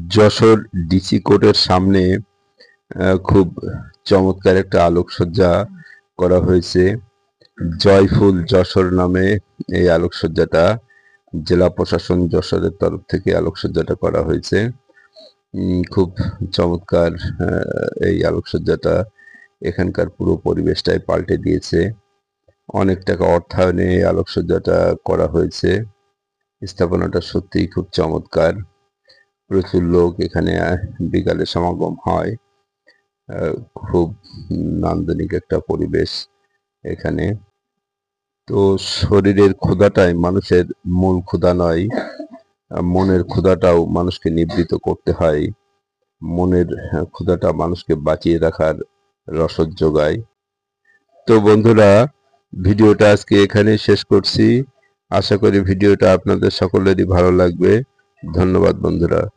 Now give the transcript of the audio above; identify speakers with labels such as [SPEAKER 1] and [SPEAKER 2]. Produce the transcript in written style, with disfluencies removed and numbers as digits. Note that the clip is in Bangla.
[SPEAKER 1] যশোর ডিসি কোর্টের সামনে খুব চমৎকার একটা আলোকসজ্জা করা হয়েছে। জয়ফুল যশোর নামে এই আলোকসজ্জাটা জেলা প্রশাসন যশোরের তরফ থেকে আলোকসজ্জাটা করা হয়েছে। খুব চমৎকার এই আলোকসজ্জাটা এখানকার পুরো পরিবেশটাই পাল্টে দিয়েছে। অনেক টাকা অর্থায়নে এই আলোকসজ্জাটা করা হয়েছে। স্থাপনাটা সত্যিই খুব চমৎকার। প্রচুর লোক এখানে বিকালে সমাগম হয়। খুব নান্দনিক একটা পরিবেশ এখানে। তো শরীরের ক্ষুধাটাই মানুষের মূল ক্ষুধা নয়, মনের ক্ষুধাটাও মানুষকে নিবৃত করতে হয়। মনের ক্ষুধাটা মানুষকে বাঁচিয়ে রাখার রসদ যোগায়। তো বন্ধুরা, ভিডিওটা আজকে এখানেই শেষ করছি। আশা করি ভিডিওটা আপনাদের সকলেরই ভালো লাগবে। ধন্যবাদ বন্ধুরা।